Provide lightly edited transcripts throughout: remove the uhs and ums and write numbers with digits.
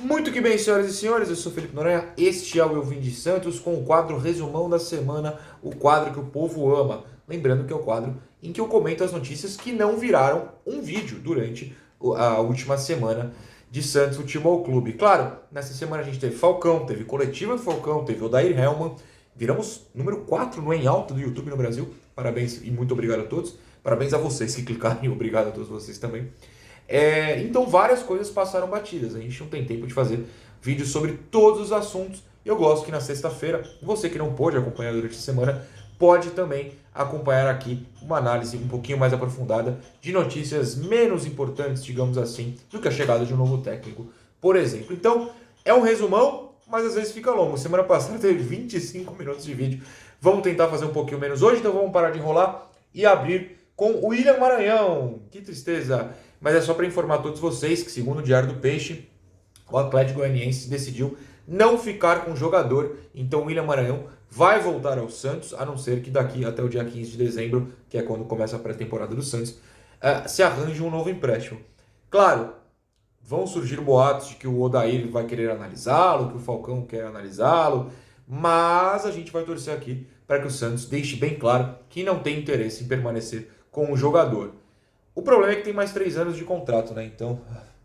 Muito que bem, senhoras e senhores, eu sou Felipe Noronha, este é o Eu Vim de Santos com o quadro Resumão da Semana, o quadro que o povo ama. Lembrando que é o quadro em que eu comento as notícias que não viraram um vídeo durante a última semana de Santos Futebol Clube. Claro, nessa semana a gente teve Falcão, teve coletiva do Falcão, teve Odair Hellmann, viramos número 4 no Em Alta do YouTube no Brasil. Parabéns e muito obrigado a todos. Parabéns a vocês que clicaram e obrigado a todos vocês também. Então várias coisas passaram batidas. A gente não tem tempo de fazer vídeos sobre todos os assuntos. Eu gosto que na sexta-feira, você que não pôde acompanhar durante a semana, pode também acompanhar aqui uma análise um pouquinho mais aprofundada de notícias menos importantes, digamos assim, do que a chegada de um novo técnico, por exemplo. Então, é um resumão, mas às vezes fica longo. Semana passada teve 25 minutos de vídeo. Vamos tentar fazer um pouquinho menos hoje, então vamos parar de enrolar e abrir com o William Maranhão. Que tristeza! Mas é só para informar todos vocês que, segundo o Diário do Peixe, o Atlético Goianiense decidiu não ficar com o jogador. Então o William Maranhão vai voltar ao Santos, a não ser que daqui até o dia 15 de dezembro, que é quando começa a pré-temporada do Santos, se arranje um novo empréstimo. Claro, vão surgir boatos de que o Odair vai querer analisá-lo, que o Falcão quer analisá-lo, mas a gente vai torcer aqui para que o Santos deixe bem claro que não tem interesse em permanecer com o jogador. O problema é que tem mais 3 anos de contrato, né? Então,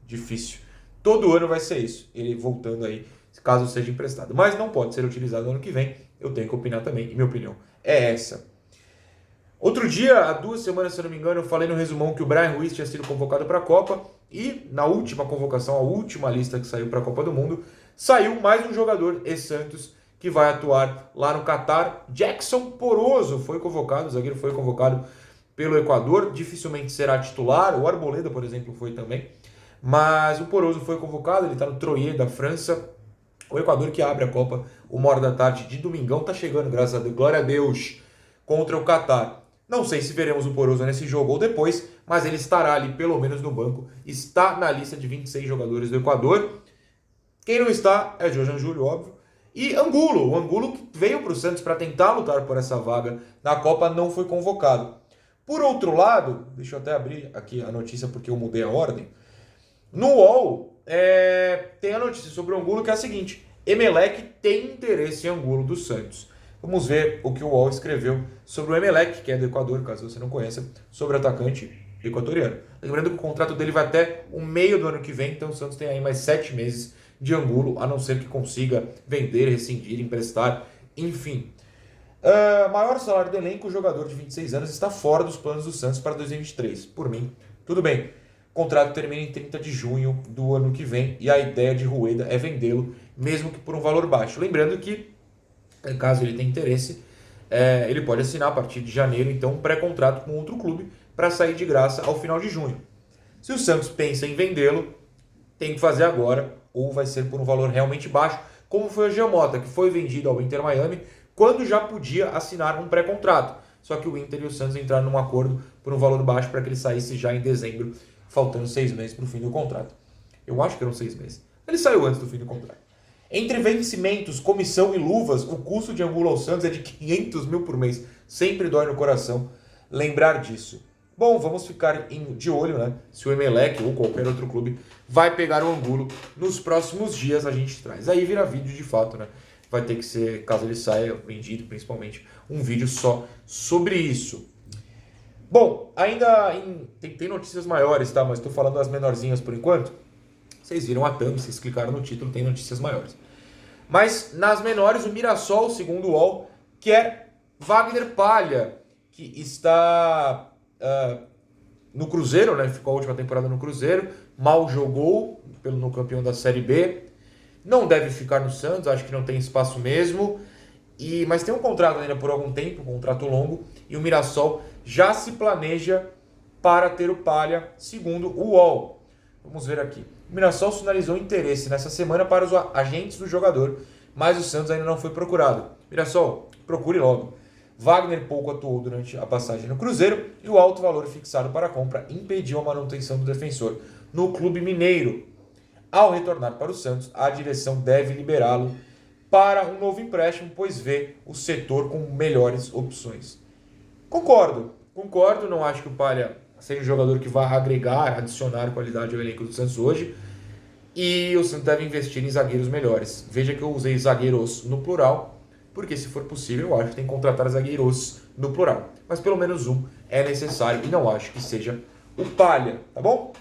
difícil. Todo ano vai ser isso, ele voltando aí, caso seja emprestado. Mas não pode ser utilizado no ano que vem, eu tenho que opinar também, e minha opinião é essa. Outro dia, há 2 semanas, se eu não me engano, eu falei no resumão que o Brian Ruiz tinha sido convocado para a Copa, e na última convocação, a última lista que saiu para a Copa do Mundo, saiu mais um jogador, ex-Santos, que vai atuar lá no Catar. Jackson Poroso foi convocado, o zagueiro foi convocado pelo Equador, dificilmente será titular, o Arboleda, por exemplo, foi também, mas o Poroso foi convocado, ele está no Troyes da França, o Equador que abre a Copa 1 hora da tarde de domingão, está chegando, graças a Deus, glória a Deus, contra o Catar. Não sei se veremos o Poroso nesse jogo ou depois, mas ele estará ali pelo menos no banco, está na lista de 26 jogadores do Equador. Quem não está é Jorjan Júlio, óbvio, e Angulo, o Angulo que veio para o Santos para tentar lutar por essa vaga na Copa, não foi convocado. Por outro lado, deixa eu até abrir aqui a notícia porque eu mudei a ordem. No UOL tem a notícia sobre o Angulo que é a seguinte: Emelec tem interesse em Angulo do Santos. Vamos ver o que o UOL escreveu sobre o Emelec, que é do Equador, caso você não conheça, sobre o atacante equatoriano. Lembrando que o contrato dele vai até o meio do ano que vem, então o Santos tem aí mais 7 meses de Angulo, a não ser que consiga vender, rescindir, emprestar, enfim. Maior salário do elenco, o jogador de 26 anos está fora dos planos do Santos para 2023. Por mim, tudo bem. O contrato termina em 30 de junho do ano que vem e a ideia de Rueda é vendê-lo, mesmo que por um valor baixo. Lembrando que, caso ele tenha interesse, ele pode assinar a partir de janeiro, então, um pré-contrato com outro clube para sair de graça ao final de junho. Se o Santos pensa em vendê-lo, tem que fazer agora, ou vai ser por um valor realmente baixo, como foi o Giamota, que foi vendido ao Inter Miami, quando já podia assinar um pré-contrato. Só que o Inter e o Santos entraram num acordo por um valor baixo para que ele saísse já em dezembro, faltando 6 meses para o fim do contrato. Eu acho que eram 6 meses. Ele saiu antes do fim do contrato. Entre vencimentos, comissão e luvas, o custo de Angulo ao Santos é de 500 mil por mês. Sempre dói no coração lembrar disso. Bom, vamos ficar de olho, né? Se o Emelec ou qualquer outro clube vai pegar o Angulo nos próximos dias, a gente traz. Aí vira vídeo de fato, né? Vai ter que ser, caso ele saia vendido principalmente, um vídeo só sobre isso. Bom, tem notícias maiores, tá? Mas estou falando das menorzinhas por enquanto. Vocês viram a thumb, vocês clicaram no título, tem notícias maiores. Mas nas menores, o Mirassol, segundo o UOL, quer Wagner Palha, que está no Cruzeiro, né? Ficou a última temporada no Cruzeiro, mal jogou no campeão da Série B. Não deve ficar no Santos, acho que não tem espaço mesmo. Mas tem um contrato ainda por algum tempo, um contrato longo, e o Mirassol já se planeja para ter o Palha, segundo o UOL. Vamos ver aqui. O Mirassol sinalizou interesse nessa semana para os agentes do jogador, mas o Santos ainda não foi procurado. Mirassol, procure logo. Wagner pouco atuou durante a passagem no Cruzeiro e o alto valor fixado para a compra impediu a manutenção do defensor no clube mineiro. Ao retornar para o Santos, a direção deve liberá-lo para um novo empréstimo, pois vê o setor com melhores opções. Concordo, não acho que o Palha seja um jogador que vá agregar, adicionar qualidade ao elenco do Santos hoje, E o Santos deve investir em zagueiros melhores. Veja que eu usei zagueiros no plural, porque se for possível, eu acho que tem que contratar zagueiros no plural. Mas pelo menos um é necessário e não acho que seja o Palha, tá bom?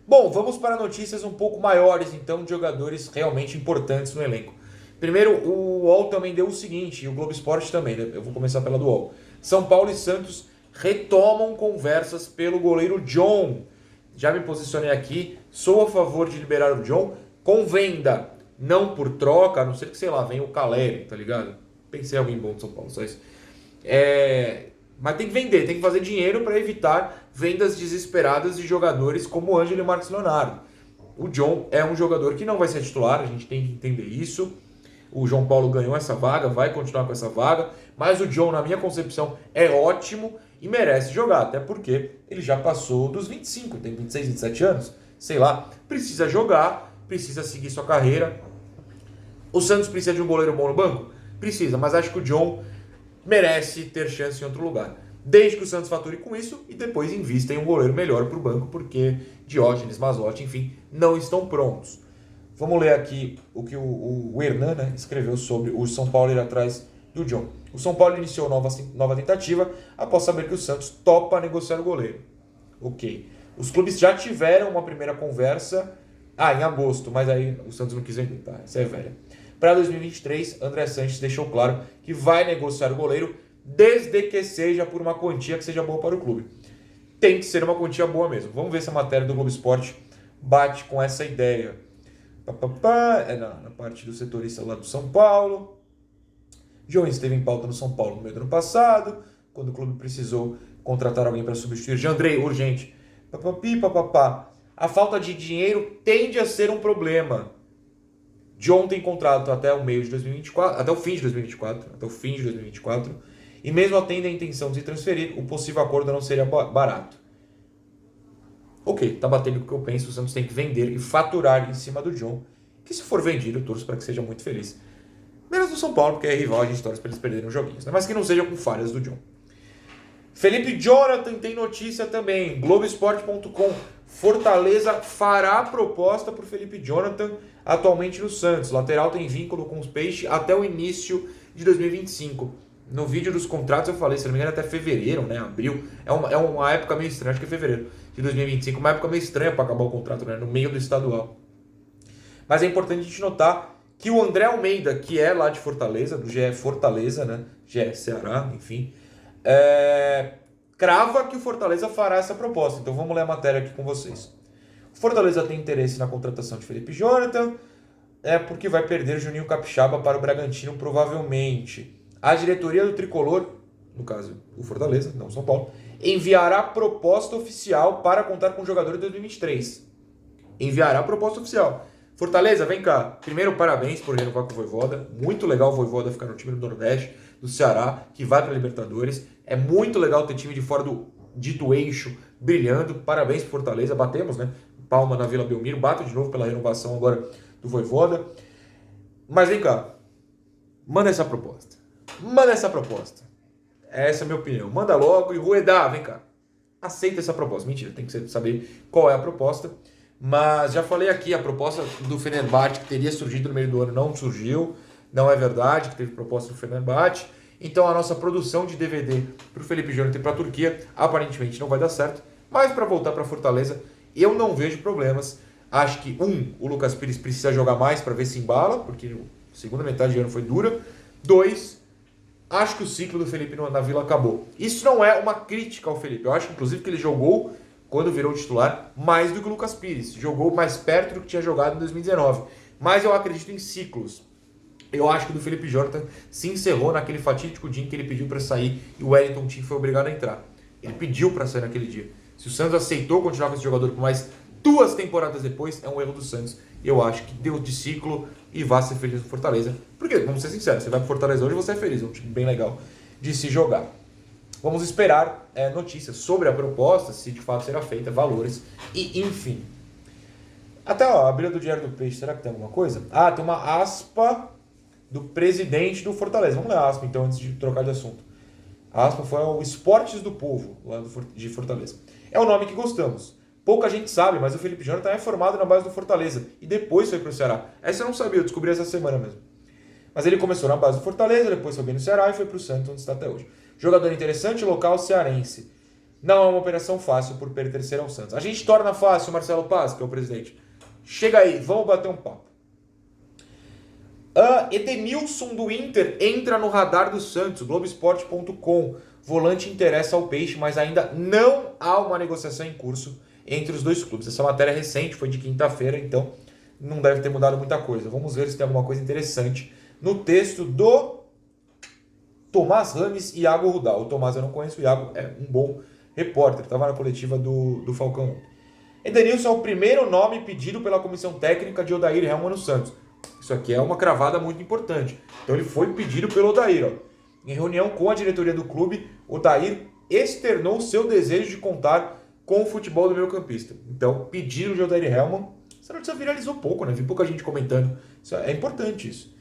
Bom, vamos para notícias um pouco maiores, então, de jogadores realmente importantes no elenco. Primeiro, o UOL também deu o seguinte, e o Globo Esporte também, né? Eu vou começar pela do UOL. São Paulo e Santos retomam conversas pelo goleiro John. Já me posicionei aqui, sou a favor de liberar o John com venda, não por troca, a não ser que, sei lá, venha o Caleri, tá ligado? Pensei em alguém bom de São Paulo, só isso. Mas tem que vender, tem que fazer dinheiro para evitar vendas desesperadas de jogadores como o Ângelo e o Marcos Leonardo. O John é um jogador que não vai ser titular, a gente tem que entender isso. O João Paulo ganhou essa vaga, vai continuar com essa vaga, mas o John, na minha concepção, é ótimo e merece jogar, até porque ele já passou dos 25, tem 26, 27 anos, sei lá, precisa jogar, precisa seguir sua carreira. O Santos precisa de um goleiro bom no banco? Precisa, mas acho que o John merece ter chance em outro lugar. Desde que o Santos fature com isso e depois invista em um goleiro melhor para o banco, porque Diógenes, Mazotti, enfim, não estão prontos. Vamos ler aqui o que o Hernan, né, escreveu sobre o São Paulo ir atrás do John. O São Paulo iniciou nova tentativa após saber que o Santos topa negociar o goleiro. Ok. Os clubes já tiveram uma primeira conversa em agosto, mas aí o Santos não quis vender, tá? Essa é velha. Para 2023, André Sanches deixou claro que vai negociar o goleiro desde que seja por uma quantia que seja boa para o clube. Tem que ser uma quantia boa mesmo. Vamos ver se a matéria do Globo Esporte bate com essa ideia. Na parte do setorista lá do São Paulo. João esteve em pauta no São Paulo no meio do ano passado, quando o clube precisou contratar alguém para substituir Jandrei, urgente. A falta de dinheiro tende a ser um problema. John tem contrato até o meio de 2024, até o fim de 2024, e mesmo tendo a intenção de se transferir, o possível acordo não seria barato. Ok, tá batendo com o que eu penso, o Santos tem que vender e faturar em cima do John, que se for vendido, eu torço para que seja muito feliz. Menos do São Paulo, porque é rival, a gente torce para eles perderem os joguinhos, né? Mas que não seja com falhas do John. Felipe Jonathan tem notícia também, Globoesporte.com. Fortaleza fará proposta por Felipe Jonathan, atualmente no Santos. Lateral tem vínculo com os Peixes até o início de 2025. No vídeo dos contratos eu falei, se não me engano, até fevereiro, né? Abril. É uma época meio estranha, acho que é fevereiro de 2025. Uma época meio estranha para acabar o contrato, né? No meio do estadual. Mas é importante a gente notar que o André Almeida, que é lá de Fortaleza, do GE Fortaleza, né? GE Ceará, enfim, crava que o Fortaleza fará essa proposta. Então vamos ler a matéria aqui com vocês. O Fortaleza tem interesse na contratação de Felipe Jonathan, porque vai perder Juninho Capixaba para o Bragantino, provavelmente. A diretoria do Tricolor, no caso o Fortaleza, não o São Paulo, enviará proposta oficial para contar com o jogador em 2023. Enviará proposta oficial. Fortaleza, vem cá. Primeiro, parabéns por renovar com o Vojvoda. Muito legal o Vojvoda ficar no time do Nordeste, do Ceará, que vai para a Libertadores. É muito legal ter time de fora do dito eixo brilhando. Parabéns pro Fortaleza. Batemos, né? Palma na Vila Belmiro. Bato de novo pela renovação agora do Vojvoda. Mas vem cá. Manda essa proposta. Essa é a minha opinião. Manda logo e Rueda, vem cá. Aceita essa proposta. Mentira, tem que saber qual é a proposta. Mas já falei aqui, a proposta do Fenerbahçe que teria surgido no meio do ano não surgiu. Não é verdade que teve proposta do Fenerbahçe. Então a nossa produção de DVD para o Felipe Jonathan e para a Turquia aparentemente não vai dar certo. Mas para voltar para Fortaleza, eu não vejo problemas. Acho que, o Lucas Pires precisa jogar mais para ver se embala, porque a segunda metade do ano foi dura. 2, acho que o ciclo do Felipe na Vila acabou. Isso não é uma crítica ao Felipe. Eu acho, inclusive, que ele jogou, quando virou titular, mais do que o Lucas Pires. Jogou mais perto do que tinha jogado em 2019. Mas eu acredito em ciclos. Eu acho que o do Felipe Jonathan se encerrou naquele fatídico dia em que ele pediu para sair e o Wellington Tim foi obrigado a entrar. Ele pediu para sair naquele dia. Se o Santos aceitou continuar com esse jogador por mais 2 temporadas depois, é um erro do Santos. Eu acho que deu de ciclo e vai ser feliz no Fortaleza. Porque, vamos ser sinceros, você vai pro Fortaleza hoje e você é feliz. É um time bem legal de se jogar. Vamos esperar notícias sobre a proposta, se de fato será feita, valores e enfim. Até a Bíblia do Diário do Peixe, será que tem alguma coisa? Tem uma aspa do presidente do Fortaleza. Vamos ler a aspa então, antes de trocar de assunto. A aspa foi o Esportes do Povo, lá de Fortaleza. É o nome que gostamos. pouca gente sabe, mas o Felipe Jonathan é formado na base do Fortaleza e depois foi pro Ceará. Essa eu não sabia, eu descobri essa semana mesmo. Mas ele começou na base do Fortaleza, depois foi bem no Ceará e foi pro Santos, onde está até hoje. Jogador interessante, local cearense. Não é uma operação fácil por pertencer ao Santos. A gente torna fácil, Marcelo Paz, que é o presidente. Chega aí, vamos bater um papo. Edenilson do Inter entra no radar do Santos, Globoesporte.com. Volante interessa ao Peixe, mas ainda não há uma negociação em curso entre os dois clubes. Essa matéria é recente, foi de quinta-feira, então não deve ter mudado muita coisa. Vamos ver se tem alguma coisa interessante no texto do Tomás Rames e Iago Rudal. O Tomás eu não conheço, o Iago é um bom repórter, estava na coletiva do Falcão. Edenilson é o primeiro nome pedido pela comissão técnica de Odair Helman no Santos. Isso aqui é uma cravada muito importante. Então ele foi pedido pelo Odair. Ó. Em reunião com a diretoria do clube, Odair externou seu desejo de contar com o futebol do meio-campista. Então, pedido de Odair Helman, essa notícia viralizou pouco, né? Vi pouca gente comentando. É importante isso.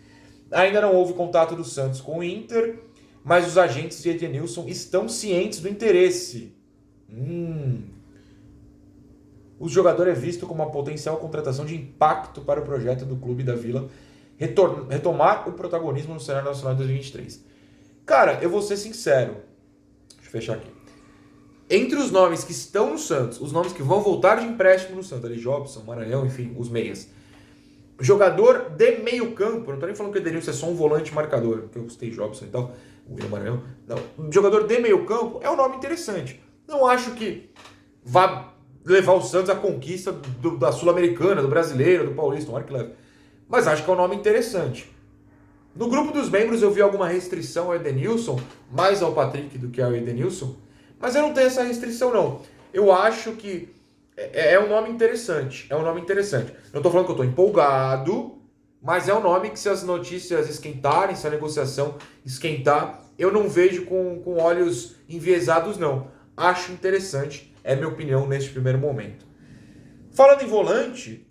Ainda não houve contato do Santos com o Inter, mas os agentes de Edenilson estão cientes do interesse. O jogador é visto como uma potencial contratação de impacto para o projeto do clube da Vila retomar o protagonismo no cenário nacional de 2023. Cara, eu vou ser sincero. Deixa eu fechar aqui. Entre os nomes que estão no Santos, os nomes que vão voltar de empréstimo no Santos, ali Jobson, Maranhão, enfim, os meias. Jogador de meio campo, não tô nem falando que o Edenilson é só um volante marcador, que eu gostei Jobson e tal, o William Maranhão. Não, jogador de meio campo é um nome interessante. Não acho que vá levar o Santos à conquista da Sul-Americana, do Brasileiro, do Paulista, tomara que leve. Mas acho que é um nome interessante. No grupo dos membros eu vi alguma restrição ao Edenilson, mais ao Patrick do que ao Edenilson, mas eu não tenho essa restrição não. Eu acho que é um nome interessante, é um nome interessante. Não estou falando que eu estou empolgado, mas é um nome que se as notícias esquentarem, se a negociação esquentar, eu não vejo com olhos enviesados não. Acho interessante, é minha opinião neste primeiro momento. Falando em volante,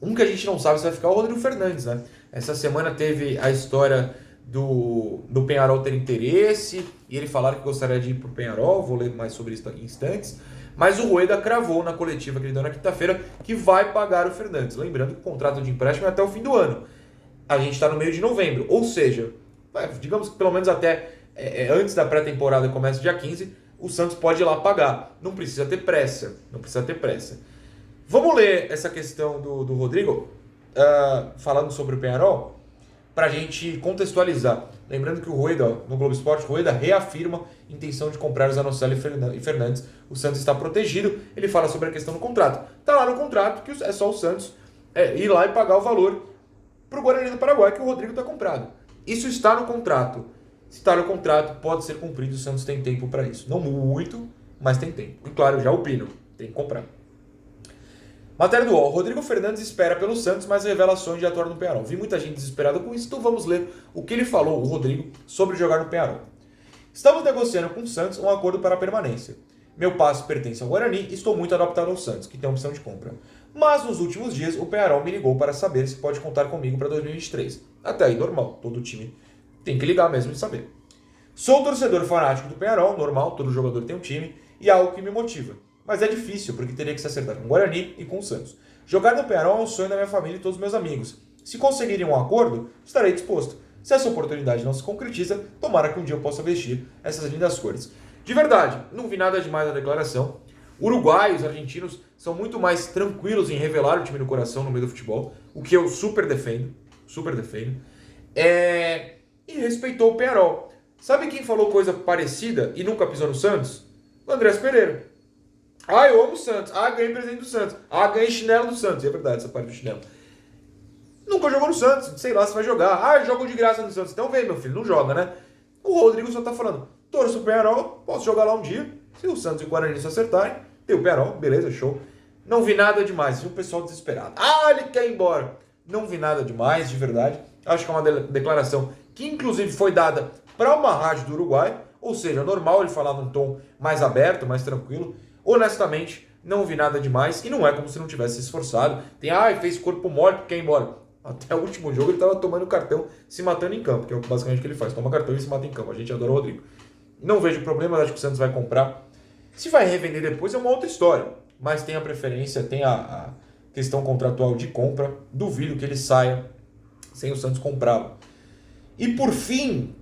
um que a gente não sabe se vai ficar é o Rodrigo Fernandes, né? Essa semana teve a história do Peñarol ter interesse, e ele falaram que gostaria de ir para o Peñarol, vou ler mais sobre isso em instantes, mas o Rueda cravou na coletiva que ele deu na quinta-feira que vai pagar o Fernandes. Lembrando que o contrato de empréstimo é até o fim do ano. A gente está no meio de novembro, ou seja, digamos que pelo menos até antes da pré-temporada, que começa dia 15, o Santos pode ir lá pagar. Não precisa ter pressa, não precisa ter pressa. Vamos ler essa questão do Rodrigo, falando sobre o Peñarol, para a gente contextualizar. Lembrando que o Rueda, no Globo Esporte, o Rueda reafirma a intenção de comprar o Zanocelo e Fernandes. O Santos está protegido. Ele fala sobre a questão do contrato. Está lá no contrato que é só o Santos ir lá e pagar o valor para o Guarani do Paraguai, que o Rodrigo está comprado. Isso está no contrato. Se está no contrato, pode ser cumprido. O Santos tem tempo para isso. Não muito, mas tem tempo. E claro, eu já opino. Tem que comprar. Matéria do UOL. Rodrigo Fernandes espera pelo Santos, mas revelações de atuar no Peñarol. Vi muita gente desesperada com isso, então vamos ler o que ele falou, o Rodrigo, sobre jogar no Peñarol. Estamos negociando com o Santos um acordo para a permanência. Meu passe pertence ao Guarani e estou muito adaptado ao Santos, que tem a opção de compra. Mas nos últimos dias, o Peñarol me ligou para saber se pode contar comigo para 2023. Até aí, normal. Todo time tem que ligar mesmo de saber. Sou torcedor fanático do Peñarol, normal, todo jogador tem um time, e é algo que me motiva. Mas é difícil, porque teria que se acertar com o Guarani e com o Santos. Jogar no Peñarol é um sonho da minha família e todos os meus amigos. Se conseguirem um acordo, estarei disposto. Se essa oportunidade não se concretiza, tomara que um dia eu possa vestir essas lindas cores. De verdade, não vi nada demais na declaração. Uruguaios, argentinos, são muito mais tranquilos em revelar o time do coração no meio do futebol, o que eu super defendo. E respeitou o Peñarol. Sabe quem falou coisa parecida e nunca pisou no Santos? O Andrés Pereira. Eu amo o Santos. Ganhei presente do Santos. Ganhei chinelo do Santos. É verdade essa parte do chinelo. Nunca jogou no Santos. Sei lá se vai jogar. Jogo de graça no Santos. Então vem, meu filho. Não joga, né? O Rodrigo só tá falando. Torço o Peñarol. Posso jogar lá um dia. Se o Santos e o Guarani se acertarem. Tem o Peñarol. Beleza, show. Não vi nada demais. Vi o pessoal desesperado. Ele quer ir embora. Não vi nada demais, de verdade. Acho que é uma declaração que inclusive foi dada para uma rádio do Uruguai. Ou seja, normal ele falar num tom mais aberto, mais tranquilo. Honestamente, não vi nada demais e não é como se não tivesse se esforçado. Fez corpo mole porque quer ir embora. Até o último jogo ele estava tomando cartão, se matando em campo, que é basicamente o que ele faz. Toma cartão e se mata em campo. A gente adora o Rodrigo. Não vejo problema, acho que o Santos vai comprar. Se vai revender depois é uma outra história. mas tem a preferência, tem a questão contratual de compra. Duvido que ele saia sem o Santos comprá-lo. E por fim,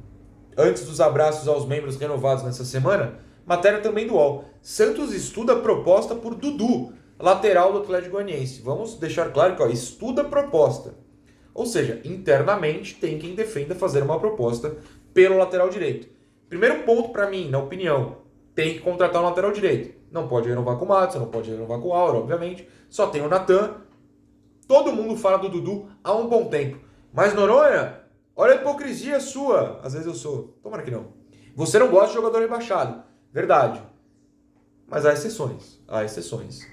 antes dos abraços aos membros renovados nessa semana, matéria também do UOL. Santos estuda a proposta por Dudu, lateral do Atlético Goianiense. Vamos deixar claro que estuda a proposta. Ou seja, internamente tem quem defenda fazer uma proposta pelo lateral direito. Primeiro ponto para mim, na opinião, tem que contratar um lateral direito. Não pode renovar com o Matos, não pode renovar com o Aura, obviamente. Só tem o Natan. Todo mundo fala do Dudu há um bom tempo. Mas Noronha, olha a hipocrisia sua. Às vezes eu sou. Tomara que não. Você não gosta de jogador rebaixado. Verdade. Mas há exceções. Há exceções.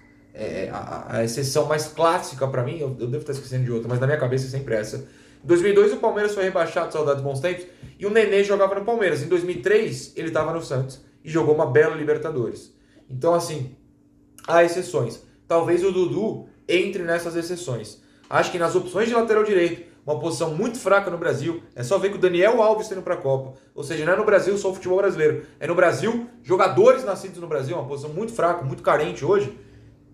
A exceção mais clássica para mim, eu devo estar esquecendo de outra, mas na minha cabeça é sempre essa. Em 2002 o Palmeiras foi rebaixado, saudades bons tempos, e o Nenê jogava no Palmeiras. Em 2003 ele estava no Santos e jogou uma bela Libertadores. Então assim, há exceções. Talvez o Dudu entre nessas exceções. Acho que nas opções de lateral direito, uma posição muito fraca no Brasil, é só ver que o Daniel Alves está indo para a Copa. Ou seja, não é no Brasil só o futebol brasileiro, é no Brasil, jogadores nascidos no Brasil, uma posição muito fraca, muito carente hoje.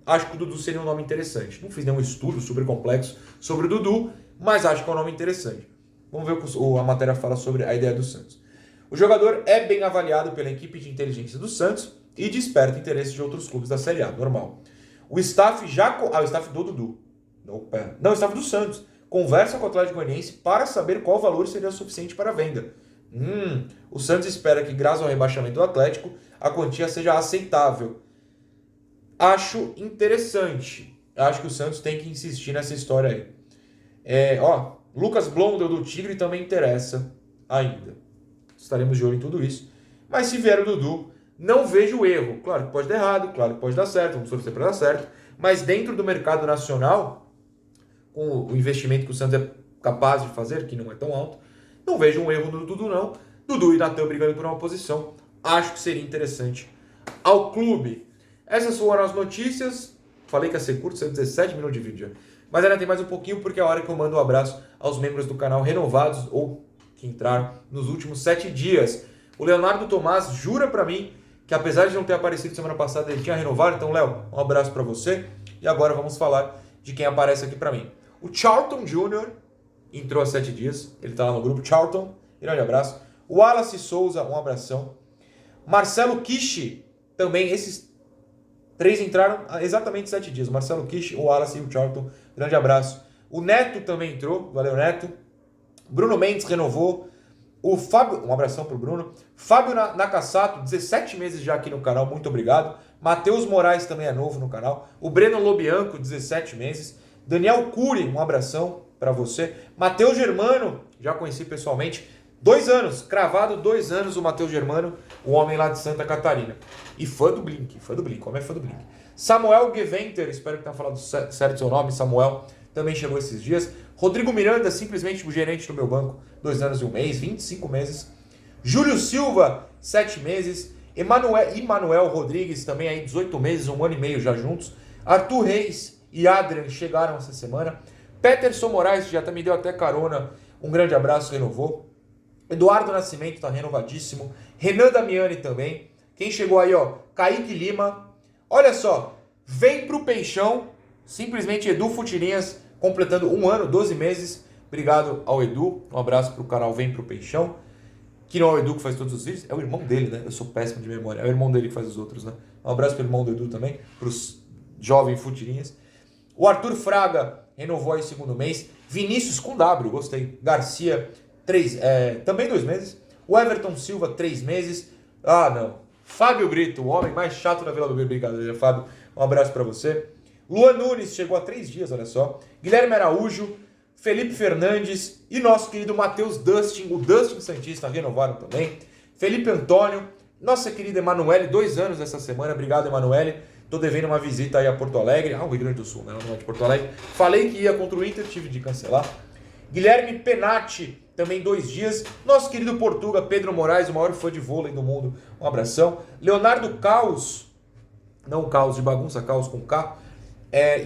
Acho que o Dudu seria um nome interessante. Não fiz nenhum estudo super complexo sobre o Dudu, mas acho que é um nome interessante. Vamos ver o que a matéria fala sobre a ideia do Santos. O jogador é bem avaliado pela equipe de inteligência do Santos e desperta interesse de outros clubes da Série A, normal. O staff o staff do Dudu. Não, o staff do Santos. Conversa com o Atlético Goianiense para saber qual valor seria suficiente para a venda. O Santos espera que, graças ao rebaixamento do Atlético, a quantia seja aceitável. Acho interessante. Acho que o Santos tem que insistir nessa história aí. Lucas Blondel do Tigre também interessa ainda. Estaremos de olho em tudo isso. Mas se vier o Dudu, não vejo erro. Claro que pode dar errado, claro que pode dar certo, vamos torcer para dar certo. Mas dentro do mercado nacional, com o investimento que o Santos é capaz de fazer, que não é tão alto, não vejo um erro no Dudu não. Dudu e Natan brigando por uma posição. Acho que seria interessante ao clube. Essas foram as notícias. Falei que ia ser curto, são 17 minutos de vídeo. Mas ainda tem mais um pouquinho, porque é a hora que eu mando um abraço aos membros do canal renovados ou que entraram nos últimos 7 dias. O Leonardo Tomás jura pra mim que, apesar de não ter aparecido semana passada, ele tinha renovado. Então, Léo, um abraço pra você. E agora vamos falar de quem aparece aqui pra mim. O Charlton Jr. entrou há 7 dias. Ele tá lá no grupo. Charlton, grande abraço. O Wallace Souza, um abração. Marcelo Kishi, também esses 3 entraram há exatamente 7 dias. O Marcelo Kishi, o Wallace e o Charlton. Grande abraço. O Neto também entrou. Valeu, Neto. Bruno Mendes renovou. O Fábio, um abração pro Bruno. Fábio Nakassato, 17 meses já aqui no canal. Muito obrigado. Matheus Moraes também é novo no canal. O Breno Lobianco, 17 meses. Daniel Cury, um abração para você. Matheus Germano, já conheci pessoalmente. 2 anos, cravado 2 anos o Matheus Germano, o homem lá de Santa Catarina. E fã do Blink, como é fã do Blink. Samuel Geventer, espero que tenha falado certo seu nome, Samuel, também chegou esses dias. Rodrigo Miranda, simplesmente o gerente do meu banco, 2 anos e 1 mês, 25 meses. Júlio Silva, 7 meses. Emanuel Rodrigues, também aí 18 meses, 1 ano e meio já juntos. Arthur Reis e Adrian chegaram essa semana. Peterson Moraes, que já me deu até carona, um grande abraço, renovou. Eduardo Nascimento está renovadíssimo. Renan Damiani também. Quem chegou aí, Kaique Lima. Olha só, vem pro Peixão. Simplesmente Edu Futirinhas, completando 1 ano, 12 meses. Obrigado ao Edu. Um abraço pro canal Vem pro Peixão. Que não é o Edu que faz todos os vídeos, é o irmão dele, né? Eu sou péssimo de memória. É o irmão dele que faz os outros, né? Um abraço pro irmão do Edu também, pros jovens Futirinhas. O Arthur Fraga renovou aí 2º mês. Vinícius com W, gostei. Garcia, também 2 meses. O Everton Silva, 3 meses. Ah, não. Fábio Brito, o homem mais chato da Vila do Bebê. Brincadeira, Fábio. Um abraço para você. Luan Nunes chegou há 3 dias, olha só. Guilherme Araújo, Felipe Fernandes e nosso querido Matheus Dustin. O Dustin Santista renovaram também. Felipe Antônio, nossa querida Emanuele, 2 anos essa semana. Obrigado, Emanuele. Tô devendo uma visita aí a Porto Alegre. O Rio Grande do Sul, né? Não é de Porto Alegre. Falei que ia contra o Inter, tive de cancelar. Guilherme Penati, também 2 dias. Nosso querido Portuga, Pedro Moraes, o maior fã de vôlei do mundo. Um abração. Leonardo Caos, não Caos de bagunça, Caos com K,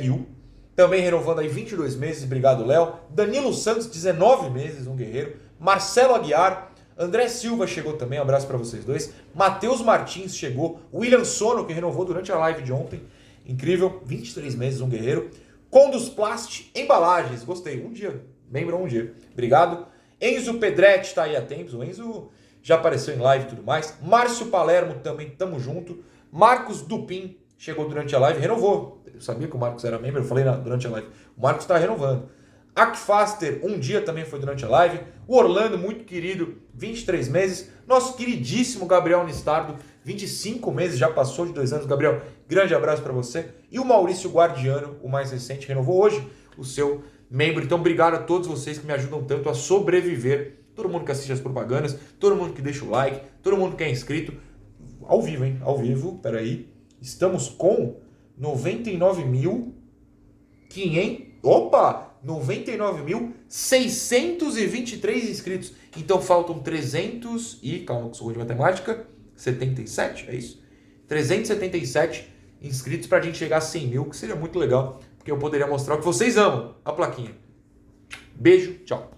e U. Também renovando aí 22 meses, obrigado, Léo. Danilo Santos, 19 meses, um guerreiro. Marcelo Aguiar, André Silva chegou também, um abraço para vocês dois. Matheus Martins chegou. William Sono, que renovou durante a live de ontem. Incrível, 23 meses, um guerreiro. Condusplast Embalagens, gostei, um dia, membro um dia, obrigado. Enzo Pedretti tá aí há tempos, o Enzo já apareceu em live e tudo mais. Márcio Palermo também, tamo junto. Marcos Dupin chegou durante a live, renovou. Eu sabia que o Marcos era membro, eu falei durante a live. O Marcos tá renovando. Akfaster, um dia também foi durante a live. O Orlando, muito querido, 23 meses. Nosso queridíssimo Gabriel Nistardo, 25 meses, já passou de 2 anos. Gabriel, grande abraço para você. E o Maurício Guardiano, o mais recente, renovou hoje o seu membro. Então, obrigado a todos vocês que me ajudam tanto a sobreviver. Todo mundo que assiste as propagandas, todo mundo que deixa o like, todo mundo que é inscrito. Ao vivo, hein? Ao vivo, peraí. Estamos com 99.500... Opa! 99.623 inscritos. Então faltam 300 e... Calma, que sou ruim de matemática. 77, é isso? 377 inscritos para a gente chegar a 100 mil, que seria muito legal, porque eu poderia mostrar o que vocês amam, a plaquinha. Beijo, tchau.